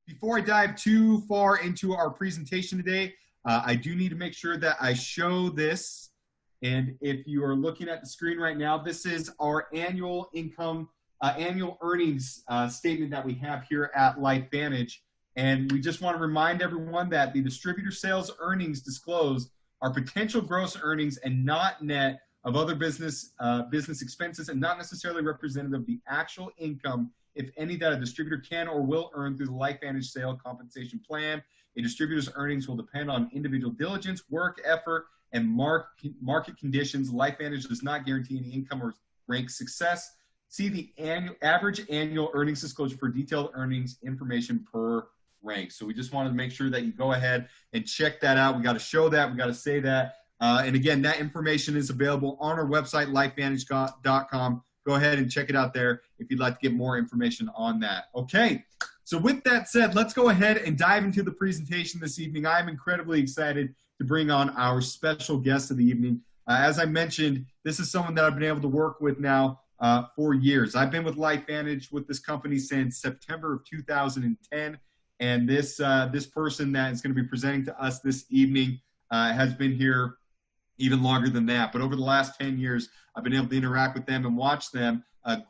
Before I dive too far into our presentation today, I do need to make sure that I show this. And if you are looking at the screen right now, this is our annual income, annual earnings statement that we have here at LifeVantage. And we just want to remind everyone that the distributor sales earnings disclosed are potential gross earnings and not net of other business expenses, and not necessarily representative of the actual income, if any, that a distributor can or will earn through the LifeVantage sale compensation plan. A distributor's earnings will depend on individual diligence, work effort, and market conditions. LifeVantage does not guarantee any income or rank success. See the average annual earnings disclosure for detailed earnings information per rank. So we just wanted to make sure that you go ahead and check that out. We got to show that. We got to say that. And again, that information is available on our website, lifevantage.com. Go ahead and check it out there if you'd like to get more information on that. Okay, so with that said, let's go ahead and dive into the presentation this evening. I'm incredibly excited to bring on our special guest of the evening. As I mentioned, this is someone that I've been able to work with now for years. I've been with LifeVantage with this company since September of 2010, and this person that is going to be presenting to us this evening has been here even longer than that. But over the last 10 years, I've been able to interact with them and watch them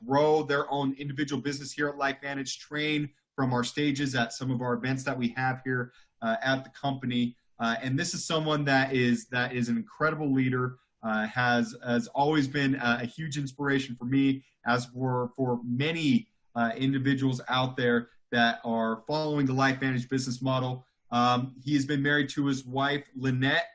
grow their own individual business here at LifeVantage, train from our stages at some of our events that we have here at the company. And this is someone that is an incredible leader, has always been a huge inspiration for me, as for many individuals out there that are following the LifeVantage business model. He has been married to his wife, Lynette,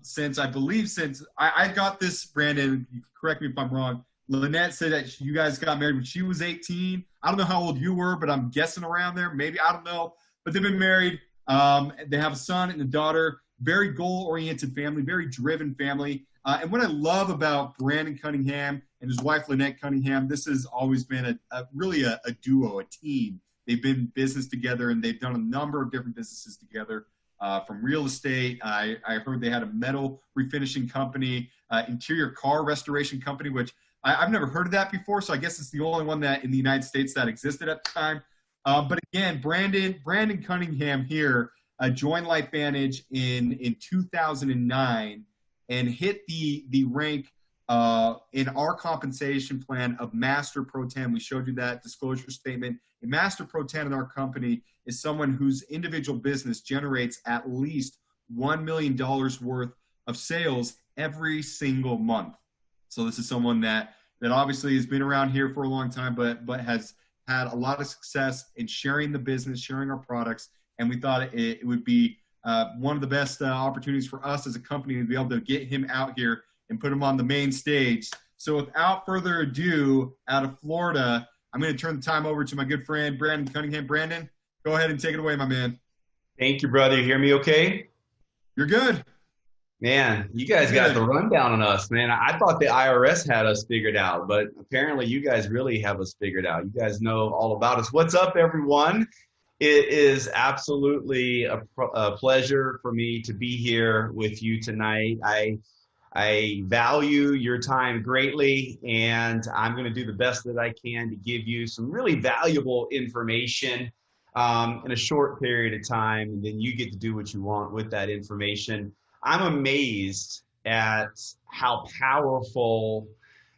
since I got this, Brandon, you can correct me if I'm wrong. Lynette said that you guys got married when she was 18. I don't know how old you were, but I'm guessing around there. Maybe, I don't know. But they've been married. They have a son and a daughter. Very goal-oriented family, very driven family. And what I love about Brandon Cunningham and his wife, Lynette Cunningham, this has always been really a duo, a team. They've been in business together, and they've done a number of different businesses together. From real estate, I heard they had a metal refinishing company, interior car restoration company, which I've never heard of that before, so I guess it's the only one that in the United States that existed at the time. But again, Brandon Cunningham here joined LifeVantage in 2009 and hit the rank in our compensation plan of Master Pro 10. We showed you that disclosure statement. A Master Pro 10 in our company is someone whose individual business generates at least $1 million worth of sales every single month. So this is someone that obviously has been around here for a long time, but has had a lot of success in sharing the business, sharing our products, and we thought it would be one of the best opportunities for us as a company to be able to get him out here and put him on the main stage. So without further ado, out of Florida, I'm going to turn the time over to my good friend, Brandon Cunningham. Brandon, go ahead and take it away, my man. Thank you, brother. You hear me okay? You're good. Man, you guys got the rundown on us, man. I thought the IRS had us figured out, but apparently you guys really have us figured out. You guys know all about us. What's up, everyone? It is absolutely a pleasure for me to be here with you tonight. I value your time greatly, and I'm going to do the best that I can to give you some really valuable information in a short period of time, and then you get to do what you want with that information. I'm amazed at how powerful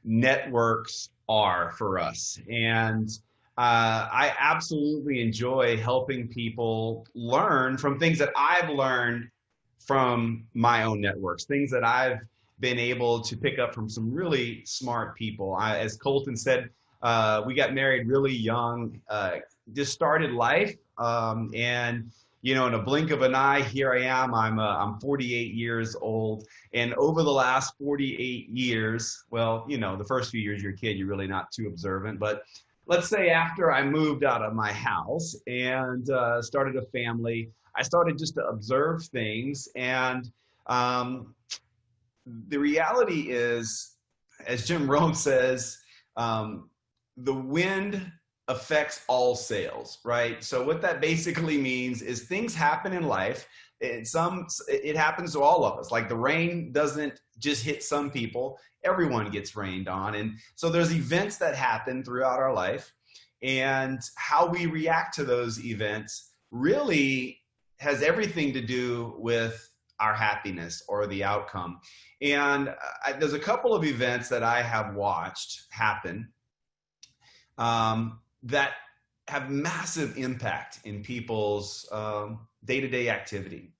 networks are for us, and I absolutely enjoy helping people learn from things that I've learned from my own networks, things that I've been able to pick up from some really smart people. As Colton said, we got married really young, just started life, and you know, in a blink of an eye, here I am. I'm 48 years old, and over the last 48 years, well, you know, the first few years you're a kid, you're really not too observant, but let's say after I moved out of my house and started a family, I started just to observe things, and the reality is, as Jim Rohn says, the wind affects all sales, right? So what that basically means is things happen in life. It happens to all of us. Like the rain doesn't just hit some people, everyone gets rained on. And so there's events that happen throughout our life. And how we react to those events really has everything to do with our happiness or the outcome. And there's a couple of events that I have watched happen that have massive impact in people's day-to-day activity.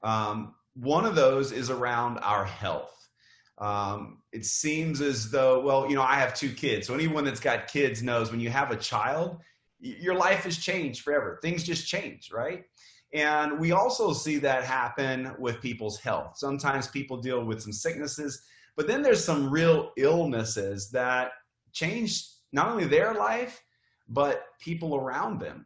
One of those is around our health. It seems as though, well, I have 2 kids. So anyone that's got kids knows when you have a child, your life has changed forever. Things just change, right? And we also see that happen with people's health. Sometimes people deal with some sicknesses, but then there's some real illnesses that change not only their life, but people around them.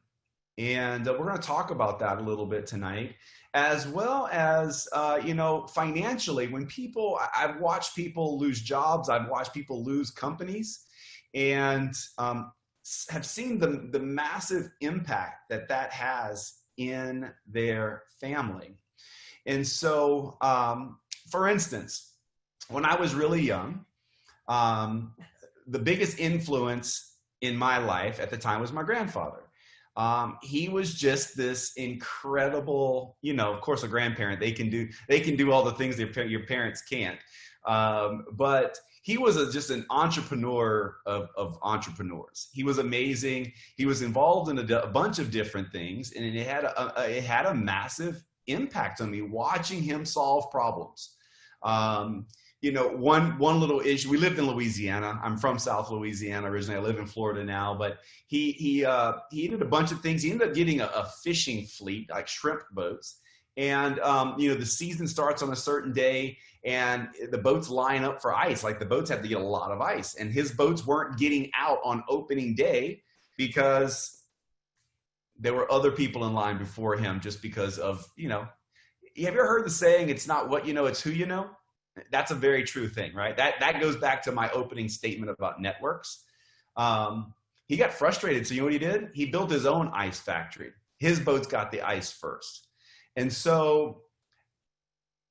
And we're going to talk about that a little bit tonight, as well as, financially, when I've watched people lose jobs, I've watched people lose companies, and have seen the massive impact that has in their family. And so, for instance, when I was really young, the biggest influence in my life at the time was my grandfather. He was just this incredible, of course, a grandparent, they can do all the things your parents can't. But he was just an entrepreneur of entrepreneurs. He was amazing. He was involved in a bunch of different things, and it had a massive impact on me watching him solve problems. One little issue. We lived in Louisiana. I'm from South Louisiana originally. I live in Florida now, but he did a bunch of things. He ended up getting a fishing fleet, like shrimp boats. And, the season starts on a certain day and the boats line up for ice. Like the boats have to get a lot of ice, and his boats weren't getting out on opening day because there were other people in line before him, just because of, have you ever heard the saying, it's not what you know, it's who you know? That's a very true thing, right? That goes back to my opening statement about networks. He got frustrated. So you know what he did? He built his own ice factory. His boats got the ice first. And so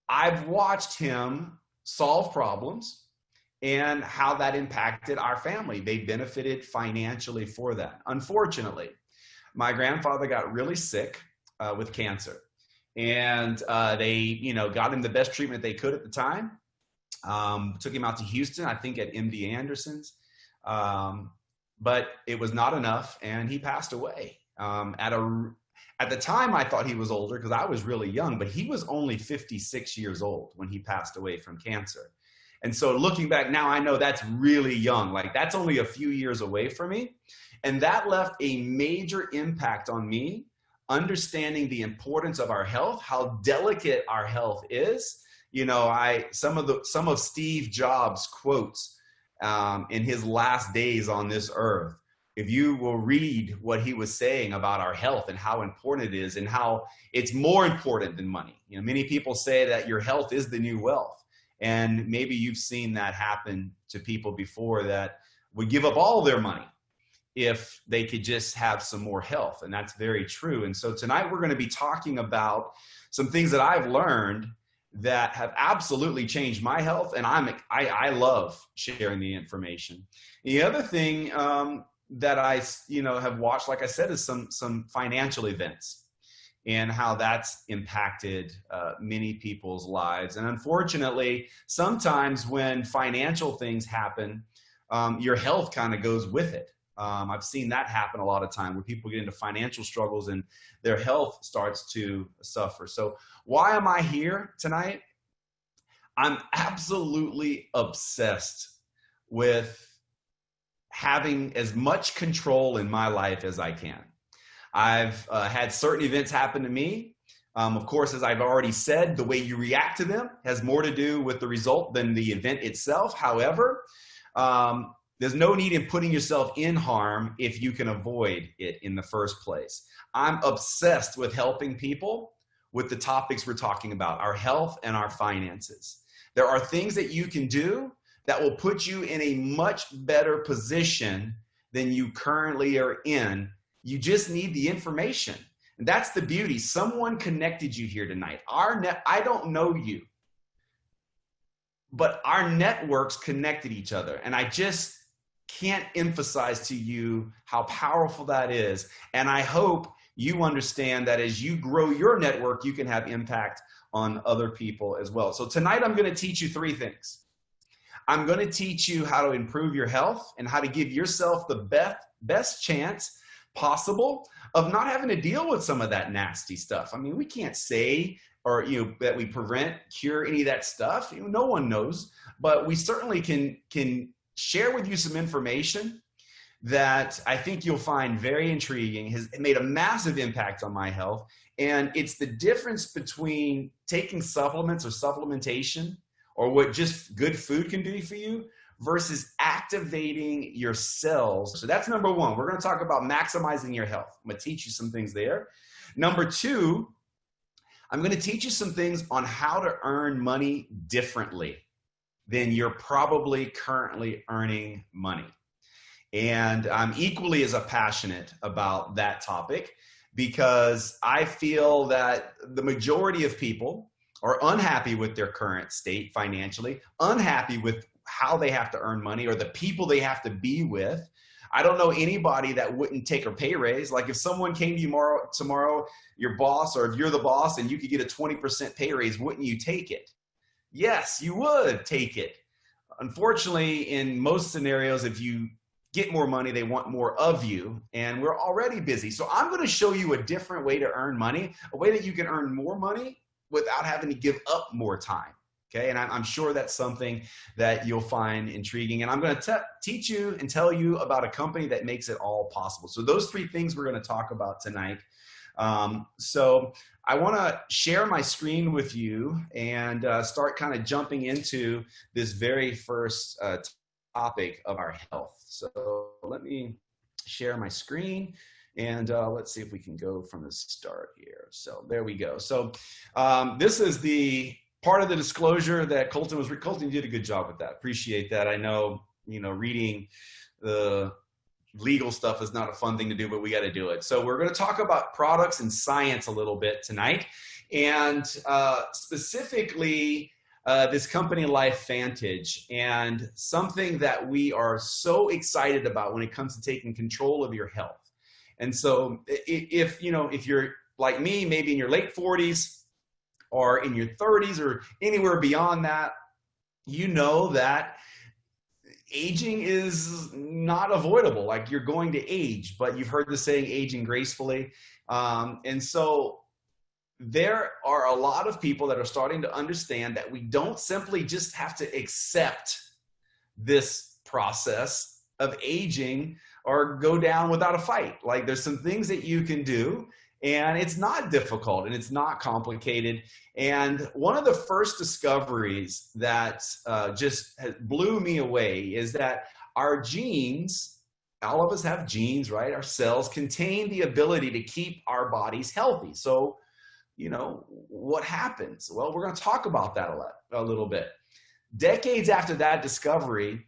I've watched him solve problems and how that impacted our family. They benefited financially for that. Unfortunately, my grandfather got really sick with cancer. And they, got him the best treatment they could at the time. Took him out to Houston, I think at MD Anderson's. But it was not enough, and he passed away. At the time, I thought he was older because I was really young, but he was only 56 years old when he passed away from cancer. And so looking back now, I know that's really young. Like that's only a few years away from me. And that left a major impact on me, understanding the importance of our health, how delicate our health is. Some of Steve Jobs' quotes in his last days on this earth, if you will read what he was saying about our health and how important it is and how it's more important than money. Many people say that your health is the new wealth. And maybe you've seen that happen to people before that would give up all their money if they could just have some more health. And that's very true. And so tonight we're going to be talking about some things that I've learned that have absolutely changed my health. And I love sharing the information. The other thing that I have watched, like I said, is some financial events and how that's impacted many people's lives. And unfortunately, sometimes when financial things happen, your health kind of goes with it. I've seen that happen a lot of time where people get into financial struggles and their health starts to suffer. So why am I here tonight? I'm absolutely obsessed with having as much control in my life as I can. I've had certain events happen to me. Of course, as I've already said, the way you react to them has more to do with the result than the event itself. However, there's no need in putting yourself in harm if you can avoid it in the first place. I'm obsessed with helping people with the topics we're talking about, our health and our finances. There are things that you can do that will put you in a much better position than you currently are in. You just need the information. And that's the beauty. Someone connected you here tonight. I don't know you, but our networks connected each other. And I just can't emphasize to you how powerful that is. And I hope you understand that as you grow your network, you can have impact on other people as well. So tonight I'm going to teach you 3 things. I'm going to teach you how to improve your health and how to give yourself the best chance possible of not having to deal with some of that nasty stuff. I mean, we can't say or that we cure any of that stuff. No one knows, but we certainly can share with you some information that I think you'll find very intriguing, has made a massive impact on my health. And it's the difference between taking supplements or supplementation or what just good food can do for you versus activating your cells. So that's number 1. We're going to talk about maximizing your health. I'm going to teach you some things there. Number 2, I'm going to teach you some things on how to earn money differently than you're probably currently earning money. And I'm equally as passionate about that topic because I feel that the majority of people are unhappy with their current state financially, unhappy with how they have to earn money or the people they have to be with. I don't know anybody that wouldn't take a pay raise. Like if someone came to you tomorrow, your boss, or if you're the boss and you could get a 20% pay raise, wouldn't you take it? Yes, you would take it. Unfortunately, in most scenarios, if you get more money, they want more of you, and we're already busy. So I'm going to show you a different way to earn money, a way that you can earn more money without having to give up more time. Okay, and I'm sure that's something that you'll find intriguing. And I'm going to teach you and tell you about a company that makes it all possible. So those 3 things we're going to talk about tonight. So I want to share my screen with you and start kind of jumping into this very first topic of our health. So let me share my screen. And let's see if we can go from the start here. So there we go. So this is the part of the disclosure that Colton did a good job with that. Appreciate that. I know, reading the legal stuff is not a fun thing to do, but we got to do it. So we're going to talk about products and science a little bit tonight. And specifically this company LifeVantage, and something that we are so excited about when it comes to taking control of your health. And so if you're like me, maybe in your late 40s or in your 30s or anywhere beyond that, you know that aging is not avoidable. Like you're going to age, but you've heard the saying, aging gracefully. And so there are a lot of people that are starting to understand that we don't simply just have to accept this process of aging or go down without a fight. Like there's some things that you can do, and it's not difficult and it's not complicated. And one of the first discoveries that just blew me away is that our genes, all of us have genes, right? Our cells contain the ability to keep our bodies healthy. So, what happens? Well, we're going to talk about that a little bit. Decades after that discovery,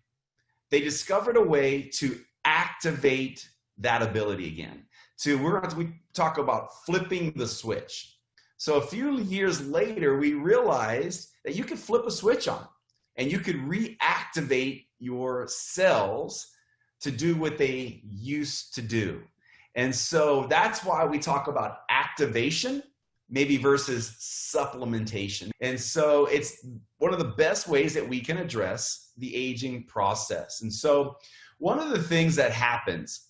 they discovered a way to activate that ability again. We talk about flipping the switch. So a few years later, we realized that you could flip a switch on and you could reactivate your cells to do what they used to do. And so that's why we talk about activation, maybe versus supplementation. And so it's one of the best ways that we can address the aging process. And so one of the things that happens,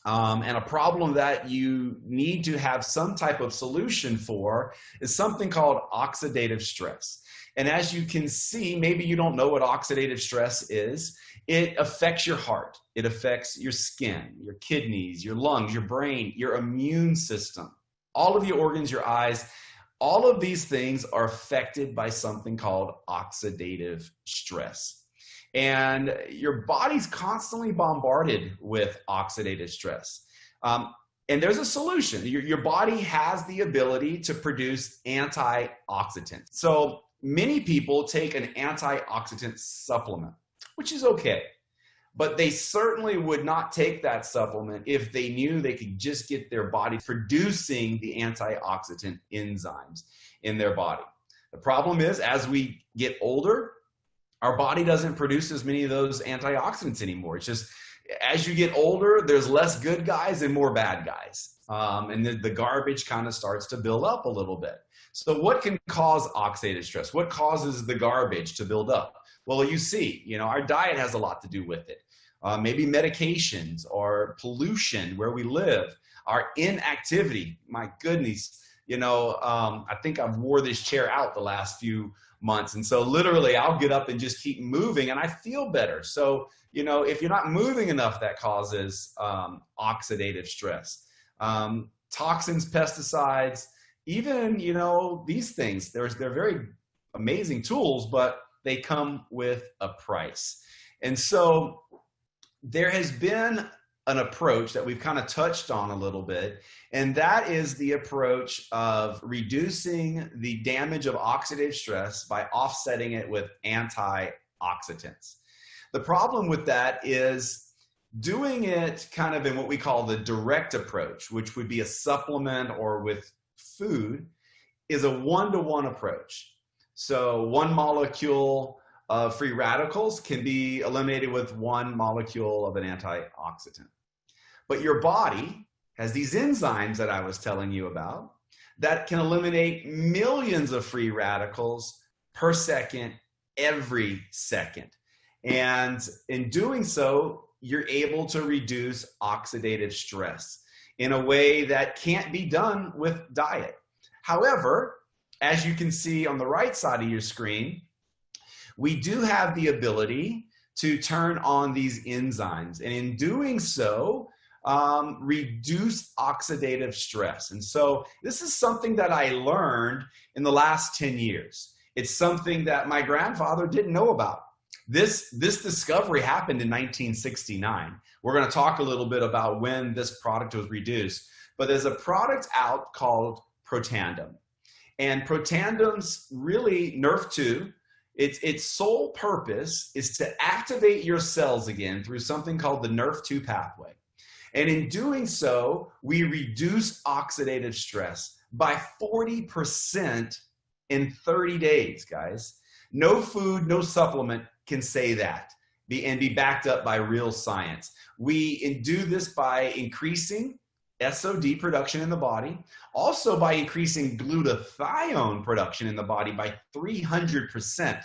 and a problem that you need to have some type of solution for, is something called oxidative stress. And as you can see, maybe you don't know what oxidative stress is. It affects your heart. It affects your skin, your kidneys, your lungs, your brain, your immune system, all of your organs, your eyes. All of these things are affected by something called oxidative stress. And your body's constantly bombarded with oxidative stress. And there's a solution. Your body has the ability to produce antioxidants. So many people take an antioxidant supplement, which is okay. But they certainly would not take that supplement if they knew they could just get their body producing the antioxidant enzymes in their body. The problem is, as we get older, our body doesn't produce as many of those antioxidants anymore. It's just as you get older, there's less good guys and more bad guys. And the garbage kind of starts to build up a little bit. So what can cause oxidative stress? What causes the garbage to build up? Well, you see, our diet has a lot to do with it. Maybe medications or pollution where we live, our inactivity. My goodness, I think I've wore this chair out the last few months. And so literally I'll get up and just keep moving and I feel better. So, if you're not moving enough, that causes oxidative stress. Toxins, pesticides, even, these things, they're very amazing tools, but they come with a price. And so there has been an approach that we've kind of touched on a little bit, and that is the approach of reducing the damage of oxidative stress by offsetting it with antioxidants. The problem with that is doing it kind of in what we call the direct approach, which would be a supplement or with food, is a one-to-one approach. So one molecule of free radicals can be eliminated with one molecule of an antioxidant. But your body has these enzymes that I was telling you about that can eliminate millions of free radicals per second, every second. And in doing so, you're able to reduce oxidative stress in a way that can't be done with diet. However, as you can see on the right side of your screen, we do have the ability to turn on these enzymes, and in doing so, reduce oxidative stress. And so this is something that I learned in the last 10 years. It's something that my grandfather didn't know about. This discovery happened in 1969. We're going to talk a little bit about when this product was reduced, but there's a product out called Protandim. And Protandim's really Nerf2. Its sole purpose is to activate your cells again through something called the Nerf2 pathway. And in doing so, we reduce oxidative stress by 40% in 30 days, guys. No food, no supplement can say that and be backed up by real science. We do this by increasing SOD production in the body, also by increasing glutathione production in the body by 300%.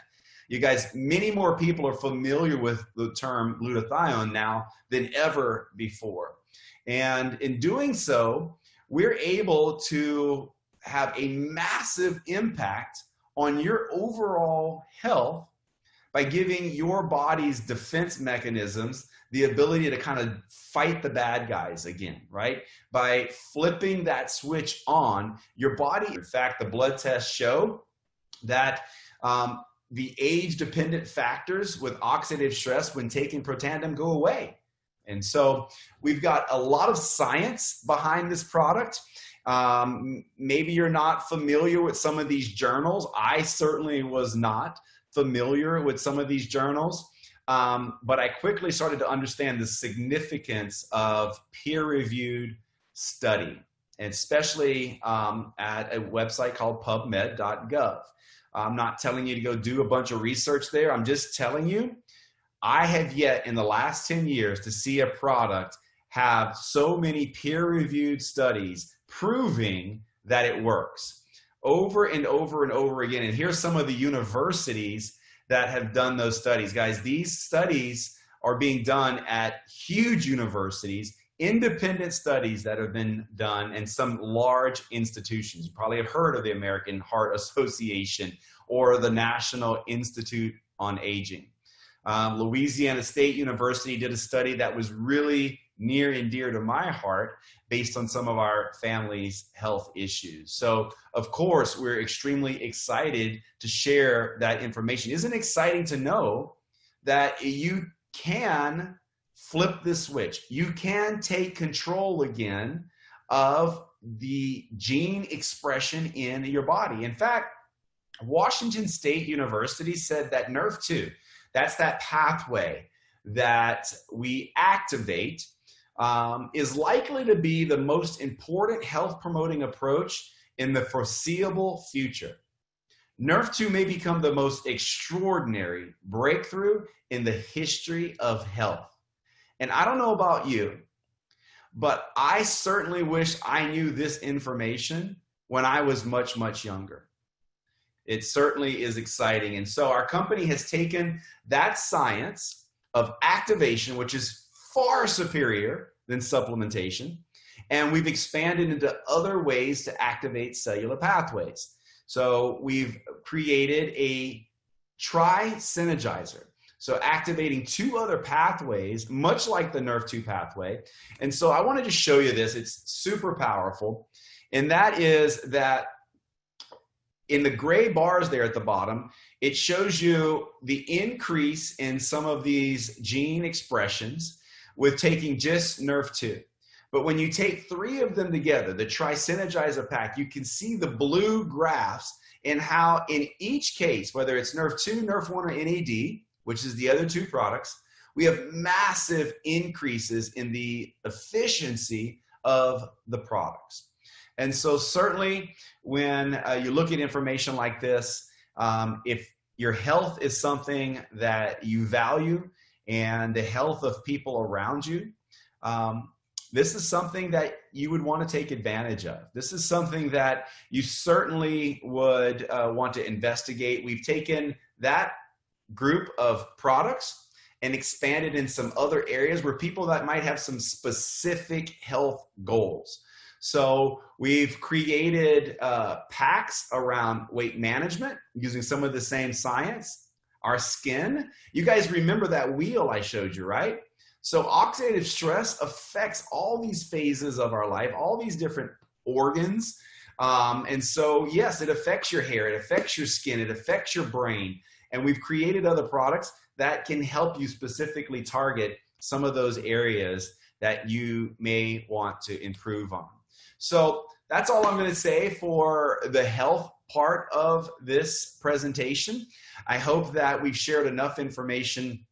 You guys, many more people are familiar with the term glutathione now than ever before. And in doing so, we're able to have a massive impact on your overall health by giving your body's defense mechanisms the ability to kind of fight the bad guys again, right? By flipping that switch on, your body, in fact, the blood tests show that the age-dependent factors with oxidative stress when taking Protandim go away. And so we've got a lot of science behind this product. Maybe you're not familiar with some of these journals. I certainly was not familiar with some of these journals, but I quickly started to understand the significance of peer-reviewed study, and especially at a website called pubmed.gov. I'm not telling you to go do a bunch of research there. I'm just telling you, I have yet in the last 10 years to see a product have so many peer-reviewed studies proving that it works over and over and over again. And here's some of the universities that have done those studies. Guys, these studies are being done at huge universities, independent studies that have been done in some large institutions. You probably have heard of the American Heart Association or the National Institute on Aging. Louisiana State University did a study that was really near and dear to my heart based on some of our family's health issues. So, of course, we're extremely excited to share that information. Isn't it exciting to know that you can flip the switch? You can take control again of the gene expression in your body. In fact, Washington State University said that Nerf2, that's that pathway that we activate, is likely to be the most important health promoting approach in the foreseeable future. Nerf 2 may become the most extraordinary breakthrough in the history of health. And I don't know about you, but I certainly wish I knew this information when I was much, much younger. It certainly is exciting. And so our company has taken that science of activation, which is far superior than supplementation, and we've expanded into other ways to activate cellular pathways. So we've created a tri-synergizer. So activating two other pathways, much like the Nerf2 pathway. And so I wanted to show you this. It's super powerful. And that is that in the gray bars there at the bottom, it shows you the increase in some of these gene expressions with taking just Nerf2. But when you take three of them together, the tri-synergizer pack, you can see the blue graphs and how in each case, whether it's Nerf2, Nerf1, or NAD, which is the other two products, we have massive increases in the efficiency of the products. And so certainly when you look at information like this, if your health is something that you value and the health of people around you, this is something that you would want to take advantage of. This is something that you certainly would want to investigate. We've taken that group of products and expanded in some other areas where people that might have some specific health goals. So we've created packs around weight management using some of the same science. Our skin, you guys remember that wheel I showed you, right? So oxidative stress affects all these phases of our life, all these different organs. And so, yes, it affects your hair, it affects your skin, it affects your brain. And we've created other products that can help you specifically target some of those areas that you may want to improve on. So that's all I'm going to say for the health part of this presentation. I hope that we've shared enough information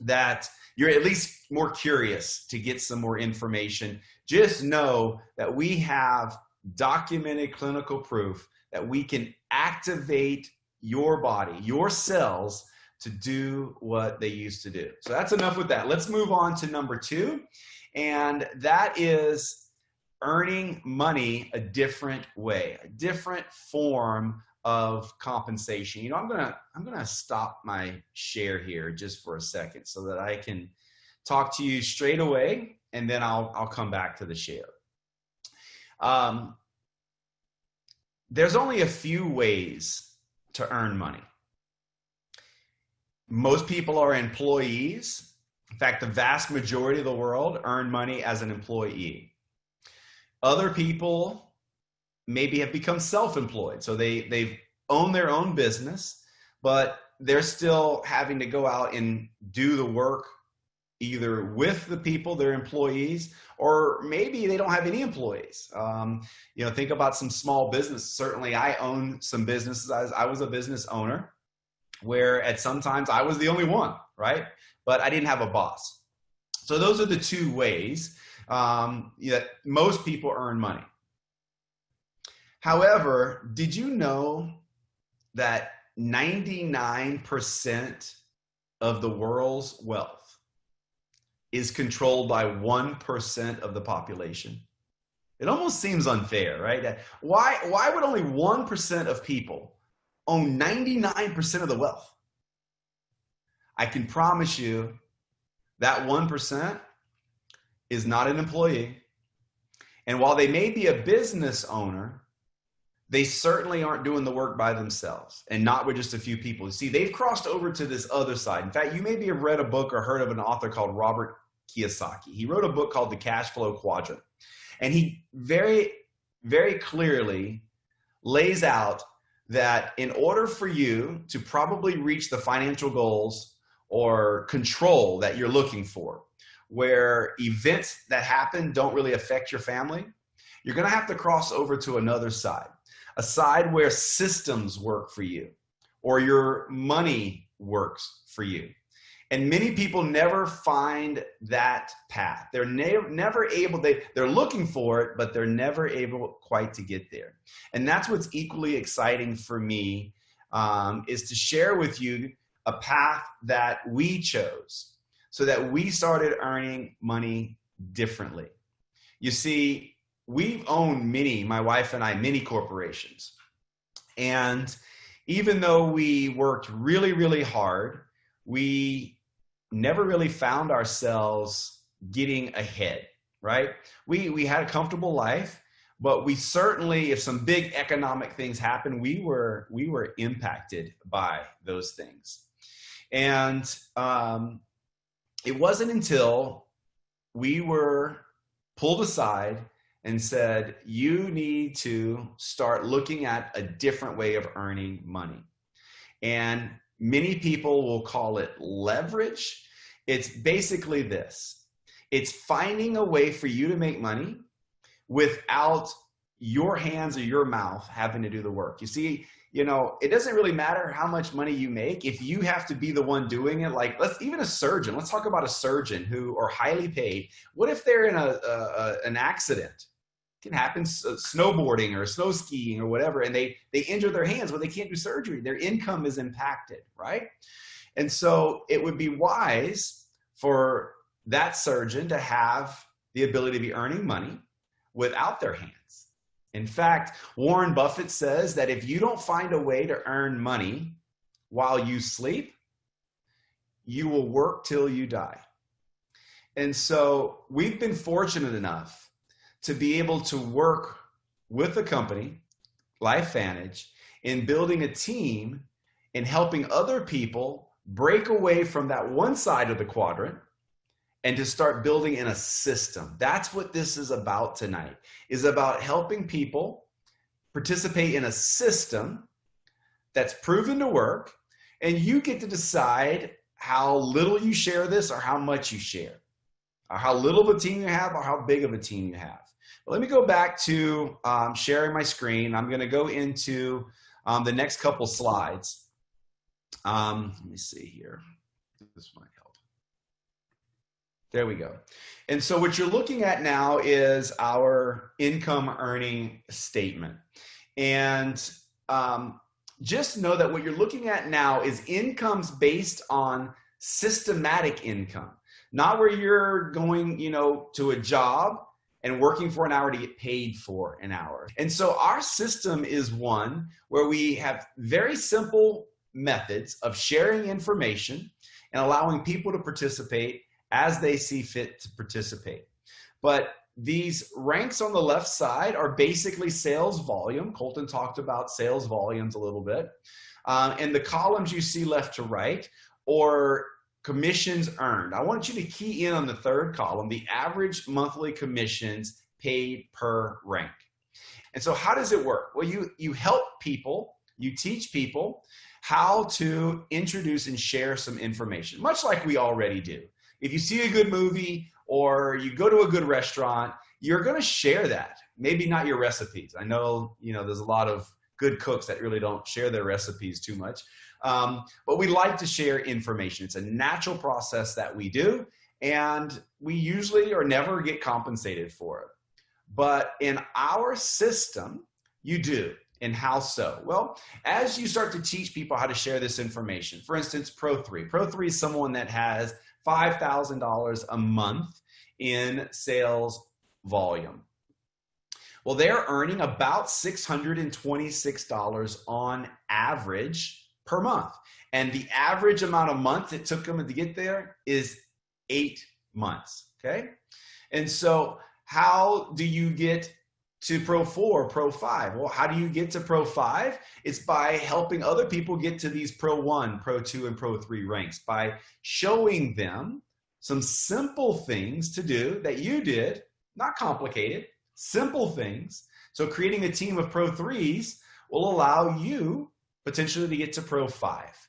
that you're at least more curious to get some more information. Just know that we have documented clinical proof that we can activate your body, your cells, to do what they used to do. So that's enough with that. Let's move on to number 2, and that is earning money a different way, a different form of compensation. You know, I'm gonna stop my share here just for a second so that I can talk to you straight away, and then I'll come back to the share. There's only a few ways to earn money. Most people are employees. In fact, the vast majority of the world earn money as an employee. Other people maybe have become self-employed. So they've owned their own business, but they're still having to go out and do the work either with the people, their employees, or maybe they don't have any employees. You know, think about some small business. Certainly I own some businesses. I was a business owner where at sometimes I was the only one, right? But I didn't have a boss. So those are the two ways that most people earn money. However, did you know that 99% of the world's wealth is controlled by 1% of the population? It almost seems unfair, right? Why would only 1% of people own 99% of the wealth? I can promise you that 1% is not an employee. And while they may be a business owner, they certainly aren't doing the work by themselves, and not with just a few people. See, they've crossed over to this other side. In fact, you maybe have read a book or heard of an author called Robert Kiyosaki. He wrote a book called The Cash Flow Quadrant. And he very, very clearly lays out that in order for you to probably reach the financial goals or control that you're looking for, where events that happen don't really affect your family, you're going to have to cross over to another side, a side where systems work for you or your money works for you. And many people never find that path. They're never able, they're looking for it, but they're never able quite to get there. And that's what's equally exciting for me is to share with you a path that we chose so that we started earning money differently. You see, we've owned my wife and I, many corporations. And even though we worked really, really hard, we never really found ourselves getting ahead, right? We had a comfortable life, but we certainly, if some big economic things happened, we were impacted by those things. And it wasn't until we were pulled aside and said, you need to start looking at a different way of earning money. And many people will call it leverage. It's basically this. It's finding a way for you to make money without your hands or your mouth having to do the work. You see, it doesn't really matter how much money you make if you have to be the one doing it. Like, even a surgeon. Let's talk about a surgeon who are highly paid. What if they're in an accident? It can happen, snowboarding or snow skiing or whatever, and they injure their hands, but they can't do surgery. Their income is impacted, right? And so it would be wise for that surgeon to have the ability to be earning money without their hands. In fact, Warren Buffett says that if you don't find a way to earn money while you sleep, you will work till you die. And so we've been fortunate enough to be able to work with a company, LifeVantage, in building a team and helping other people break away from that one side of the quadrant and to start building in a system. That's what this is about tonight, is about helping people participate in a system that's proven to work, and you get to decide how little you share this or how much you share, or how little of a team you have or how big of a team you have. But let me go back to sharing my screen. I'm going to go into the next couple slides. Let me see here. This might help. There we go. And so what you're looking at now is our income earning statement. And just know that what you're looking at now is incomes based on systematic income, not where you're going, to a job and working for an hour to get paid for an hour. And so our system is one where we have very simple methods of sharing information and allowing people to participate as they see fit to participate. But these ranks on the left side are basically sales volume. Colton talked about sales volumes a little bit. And the columns you see left to right are commissions earned. I want you to key in on the third column, the average monthly commissions paid per rank. And so how does it work? Well, you help people, you teach people how to introduce and share some information, much like we already do. If you see a good movie or you go to a good restaurant, you're going to share that. Maybe not your recipes. I know, there's a lot of good cooks that really don't share their recipes too much. But we like to share information. It's a natural process that we do, and we usually or never get compensated for it. But in our system, you do. And how so? Well, as you start to teach people how to share this information, for instance, Pro3. Pro3 is someone that has $5,000 a month in sales volume. Well, they're earning about $626 on average per month. And the average amount of months it took them to get there is 8 months, okay? And so how do you get to Pro 4, Pro 5? Well, how do you get to Pro 5? It's by helping other people get to these Pro 1, Pro 2, and Pro 3 ranks, by showing them some simple things to do that you did, not complicated, simple things. So creating a team of Pro 3s will allow you potentially to get to Pro 5.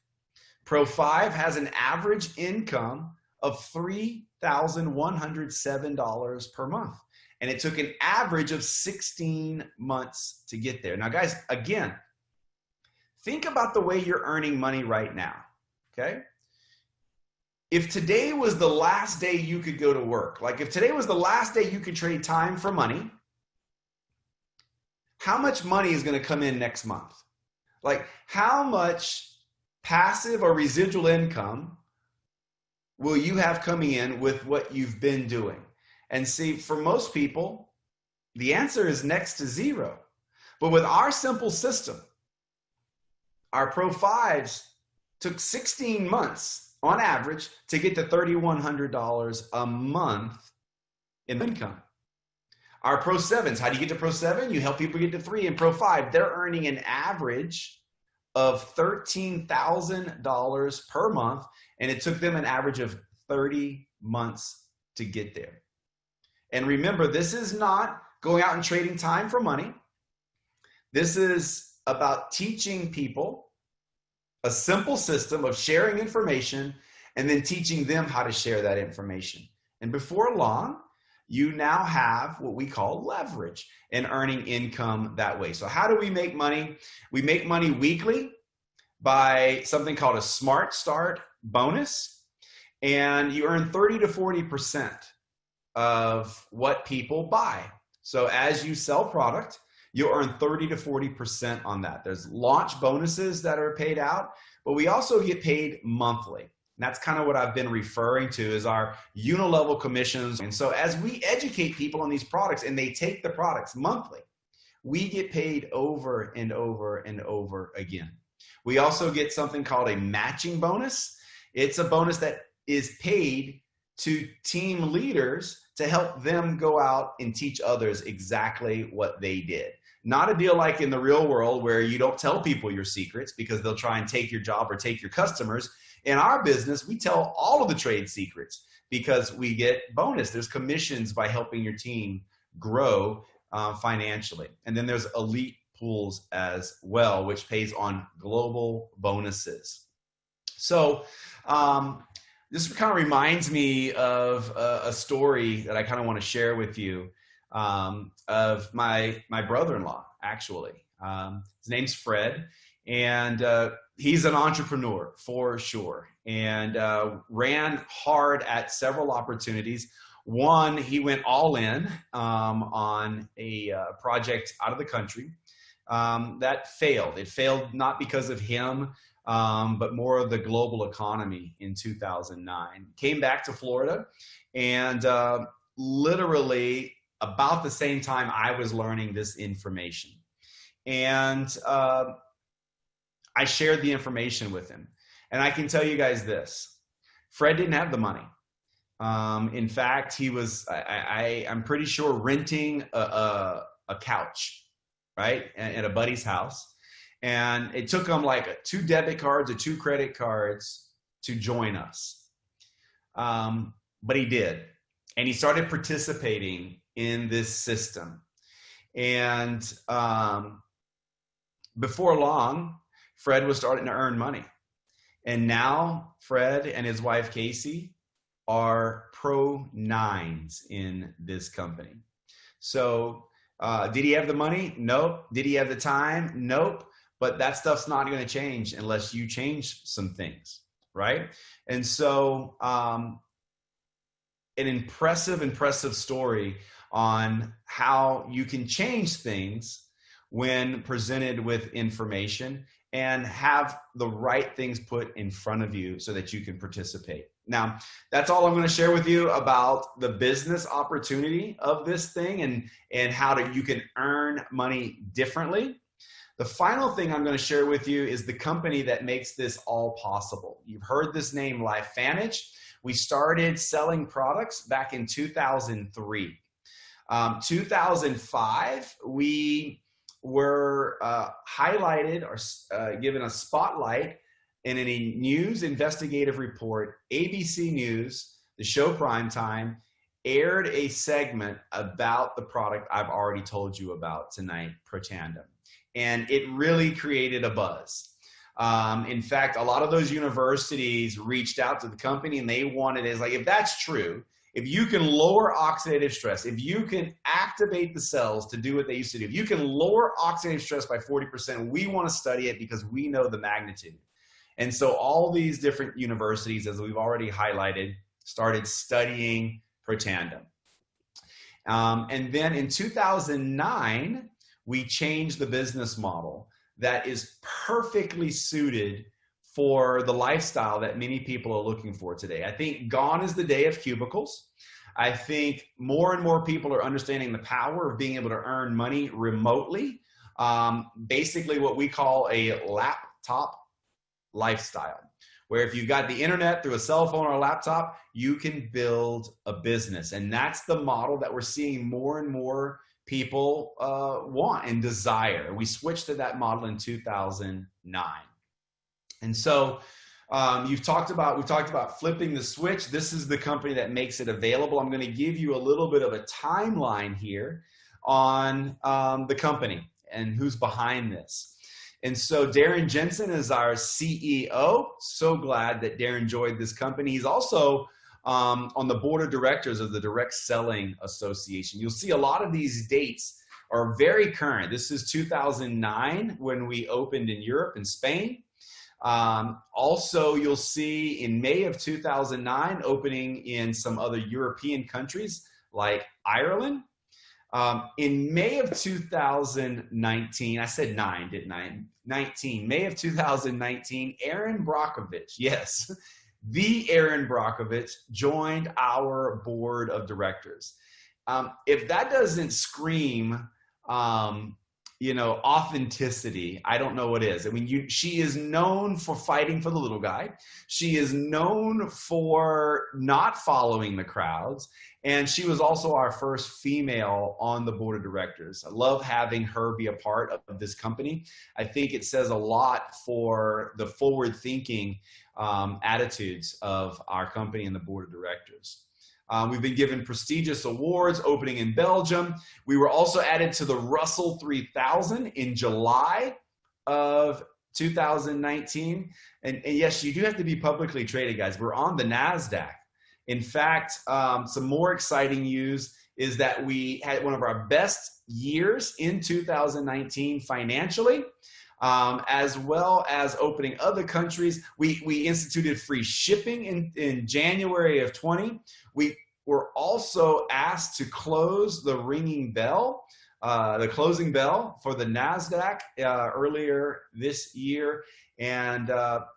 Pro 5 has an average income of $3,107 per month. And it took an average of 16 months to get there. Now, guys, again, think about the way you're earning money right now, okay? If today was the last day you could go to work, like if today was the last day you could trade time for money, how much money is going to come in next month? Like, how much passive or residual income will you have coming in with what you've been doing? And see, for most people, the answer is next to zero. But with our simple system, our Pro 5s took 16 months on average to get to $3,100 a month in income. Our Pro 7s, how do you get to Pro 7? You help people get to 3. And Pro 5, they're earning an average of $13,000 per month, and it took them an average of 30 months to get there. And remember, this is not going out and trading time for money. This is about teaching people a simple system of sharing information and then teaching them how to share that information. And before long, you now have what we call leverage and earning income that way. So how do we make money? We make money weekly by something called a Smart Start bonus, and you earn 30 to 40% of what people buy. So as you sell product, you'll earn 30 to 40% on that. There's launch bonuses that are paid out, but we also get paid monthly. And that's kind of what I've been referring to as our unilevel commissions. And so as we educate people on these products and they take the products monthly, we get paid over and over and over again. We also get something called a matching bonus. It's a bonus that is paid to team leaders to help them go out and teach others exactly what they did. Not a deal like in the real world where you don't tell people your secrets because they'll try and take your job or take your customers. In our business, we tell all of the trade secrets because we get bonus. There's commissions by helping your team grow financially. And then there's elite pools as well, which pays on global bonuses. So this kind of reminds me of a story that I kind of want to share with you of my brother-in-law, actually. His name's Fred, and he's an entrepreneur for sure, and ran hard at several opportunities. One, he went all in on a project out of the country that failed. It failed not because of him, but more of the global economy in 2009. Came back to Florida, and literally about the same time I was learning this information. And I shared the information with him. And I can tell you guys this, Fred didn't have the money. In fact, he was, I'm pretty sure, renting a couch, right, at a buddy's house. And it took him like 2 debit cards or 2 credit cards to join us. But he did. And he started participating in this system. And before long, Fred was starting to earn money. And now Fred and his wife, Casey, are Pro 9s in this company. So did he have the money? Nope. Did he have the time? Nope. But that stuff's not going to change unless you change some things, right? And so an impressive story on how you can change things when presented with information and have the right things put in front of you so that you can participate. Now, that's all I'm going to share with you about the business opportunity of this thing and how you can earn money differently. The final thing I'm going to share with you is the company that makes this all possible. You've heard this name, LifeVantage. We started selling products back in 2003. 2005, we were highlighted or given a spotlight in a news investigative report. ABC News, the show Primetime, aired a segment about the product I've already told you about tonight, Protandim. And it really created a buzz. In fact, a lot of those universities reached out to the company and they wanted it. It's like, if that's true, if you can lower oxidative stress, if you can activate the cells to do what they used to do, if you can lower oxidative stress by 40%, we want to study it because we know the magnitude. And so all these different universities, as we've already highlighted, started studying Protandim. And then in 2009, we changed the business model that is perfectly suited for the lifestyle that many people are looking for today. I think gone is the day of cubicles. I think more and more people are understanding the power of being able to earn money remotely. Basically what we call a laptop lifestyle, where if you've got the internet through a cell phone or a laptop, you can build a business. And that's the model that we're seeing more and more people want and desire. We switched to that model in 2009. And so we've talked about flipping the switch. This is the company that makes it available. I'm going to give you a little bit of a timeline here on the company and who's behind this. And so Darren Jensen is our CEO. So glad that Darren joined this company. He's also on the board of directors of the Direct Selling Association. You'll see a lot of these dates are very current. This is 2009 when we opened in Europe and Spain. Also, you'll see in May of 2009 opening in some other European countries like Ireland. In May of 2019, I said 9, didn't I? 19, May of 2019, Aaron Brockovich, yes, the Aaron Brockovich joined our board of directors. If that doesn't scream, authenticity, I don't know what is. I mean, she is known for fighting for the little guy. She is known for not following the crowds. And she was also our first female on the board of directors. I love having her be a part of this company. I think it says a lot for the forward-thinking attitudes of our company and the board of directors. We've been given prestigious awards opening in Belgium. We were also added to the Russell 3000 in July of 2019. And yes, you do have to be publicly traded, guys. We're on the NASDAQ. In fact, some more exciting news is that we had one of our best years in 2019 financially, as well as opening other countries. We instituted free shipping in January of 20. We were also asked to close the ringing bell, the closing bell for the NASDAQ earlier this year. And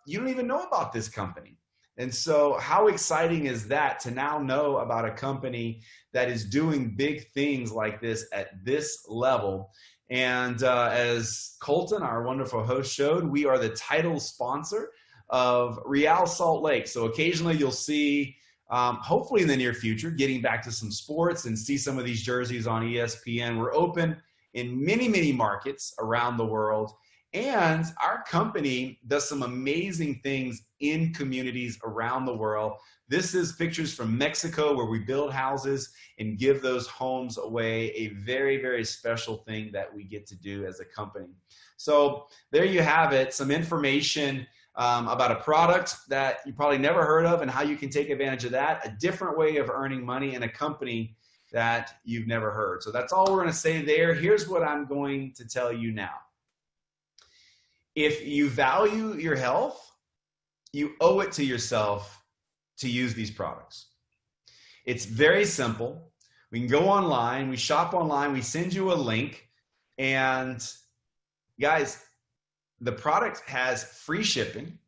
you don't even know about this company. And so how exciting is that to now know about a company that is doing big things like this at this level? And as Colton, our wonderful host, showed, we are the title sponsor of Real Salt Lake. So occasionally you'll see, hopefully in the near future, getting back to some sports and see some of these jerseys on ESPN. We're open in many, many markets around the world. And our company does some amazing things in communities around the world. This is pictures from Mexico where we build houses and give those homes away, a very, very special thing that we get to do as a company. So there you have it, some information about a product that you probably never heard of and how you can take advantage of that, a different way of earning money in a company that you've never heard. So that's all we're going to say there. Here's what I'm going to tell you now. If you value your health, you owe it to yourself to use these products. It's very simple. We can go online, we shop online, we send you a link, and guys, the product has free shipping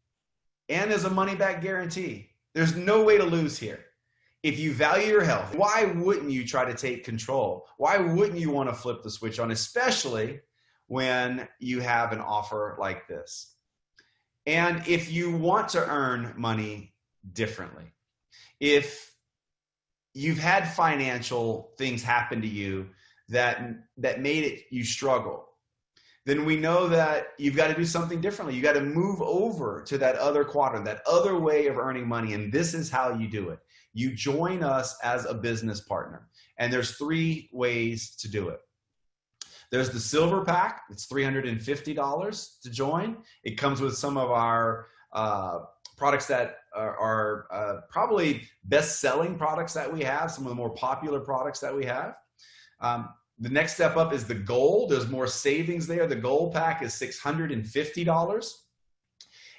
and there's a money-back guarantee. There's no way to lose here. If you value your health, why wouldn't you try to take control? Why wouldn't you want to flip the switch on, especially when you have an offer like this? And if you want to earn money differently, if you've had financial things happen to you that made you struggle, then we know that you've got to do something differently. You got to move over to that other quadrant, that other way of earning money. And this is how you do it. You join us as a business partner. And there's 3 ways to do it. There's the silver pack. It's $350 to join. It comes with some of our products that are probably best-selling products that we have, some of the more popular products that we have. The next step up is the gold. There's more savings there. The gold pack is $650.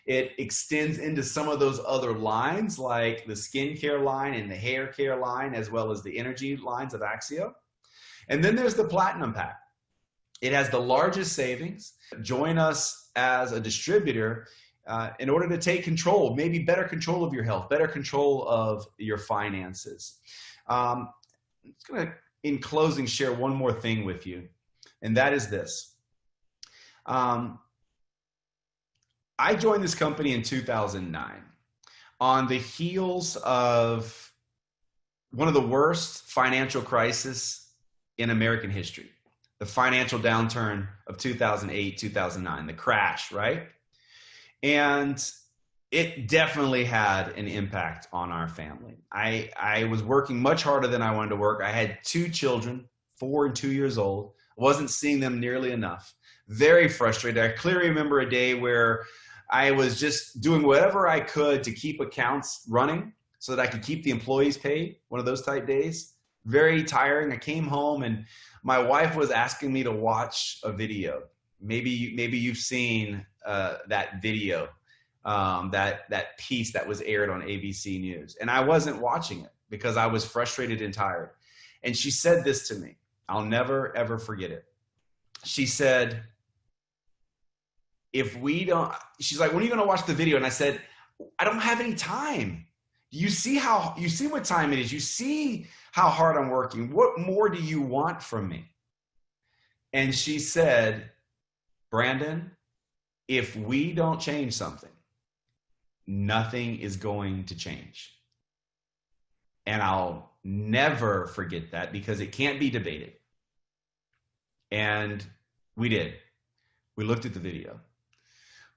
It extends into some of those other lines like the skincare line and the hair care line, as well as the energy lines of Axio. And then there's the platinum pack. It has the largest savings. Join us as a distributor in order to take control, maybe better control of your health, better control of your finances. I'm just going to, in closing, share one more thing with you, and that is this. I joined this company in 2009 on the heels of one of the worst financial crises in American history, the financial downturn of 2008, 2009, the crash, right? And it definitely had an impact on our family. I was working much harder than I wanted to work. I had 2 children, 4 and 2 years old. I wasn't seeing them nearly enough. Very frustrated. I clearly remember a day where I was just doing whatever I could to keep accounts running so that I could keep the employees paid, one of those type days. Very tiring. I came home and my wife was asking me to watch a video. Maybe you've seen that video, that piece that was aired on ABC News. And I wasn't watching it because I was frustrated and tired. And she said this to me. I'll never, ever forget it. She said, she's like, when are you going to watch the video? And I said, I don't have any time. You see what time it is. You see how hard I'm working. What more do you want from me? And she said, Brandon, if we don't change something, nothing is going to change. And I'll never forget that because it can't be debated. And we did. We looked at the video.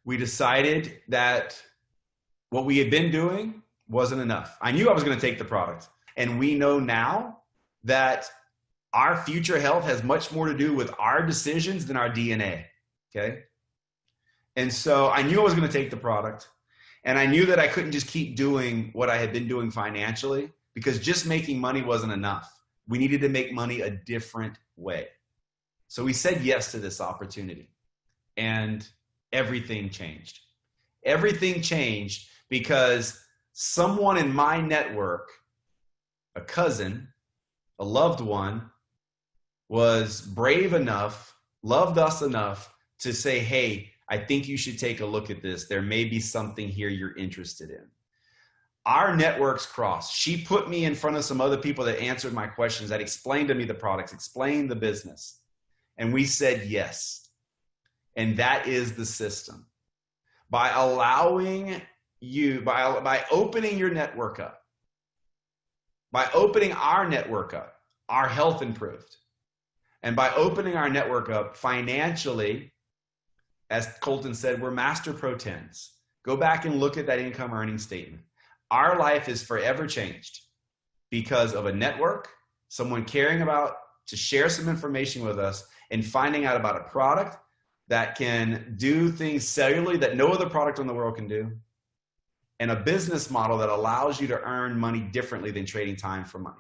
We decided that what we had been doing wasn't enough. I knew I was going to take the product. And we know now that our future health has much more to do with our decisions than our DNA. Okay? And so I knew I was going to take the product. And I knew that I couldn't just keep doing what I had been doing financially because just making money wasn't enough. We needed to make money a different way. So we said yes to this opportunity. And everything changed. Everything changed because someone in my network, a cousin, a loved one, was brave enough, loved us enough to say, hey, I think you should take a look at this. There may be something here you're interested in. Our networks crossed. She put me in front of some other people that answered my questions, that explained to me the products, explained the business. And we said yes. And that is the system. By allowing you, by opening your network up, by opening our network up, our health improved. And by opening our network up financially, as Colton said, we're master pro 10s. Go back and look at that income earning statement. Our life is forever changed because of a network, someone caring about to share some information with us and finding out about a product that can do things cellularly that no other product in the world can do, and a business model that allows you to earn money differently than trading time for money.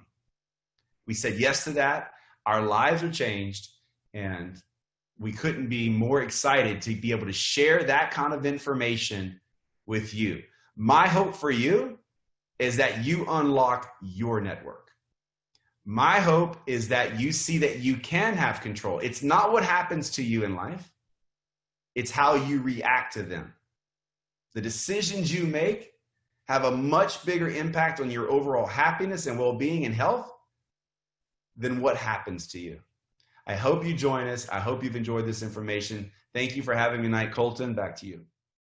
We said yes to that. Our lives are changed, and we couldn't be more excited to be able to share that kind of information with you. My hope for you is that you unlock your network. My hope is that you see that you can have control. It's not what happens to you in life. It's how you react to them. The decisions you make have a much bigger impact on your overall happiness and well-being and health than what happens to you. I hope you join us. I hope you've enjoyed this information. Thank you for having me tonight. Colton, back to you.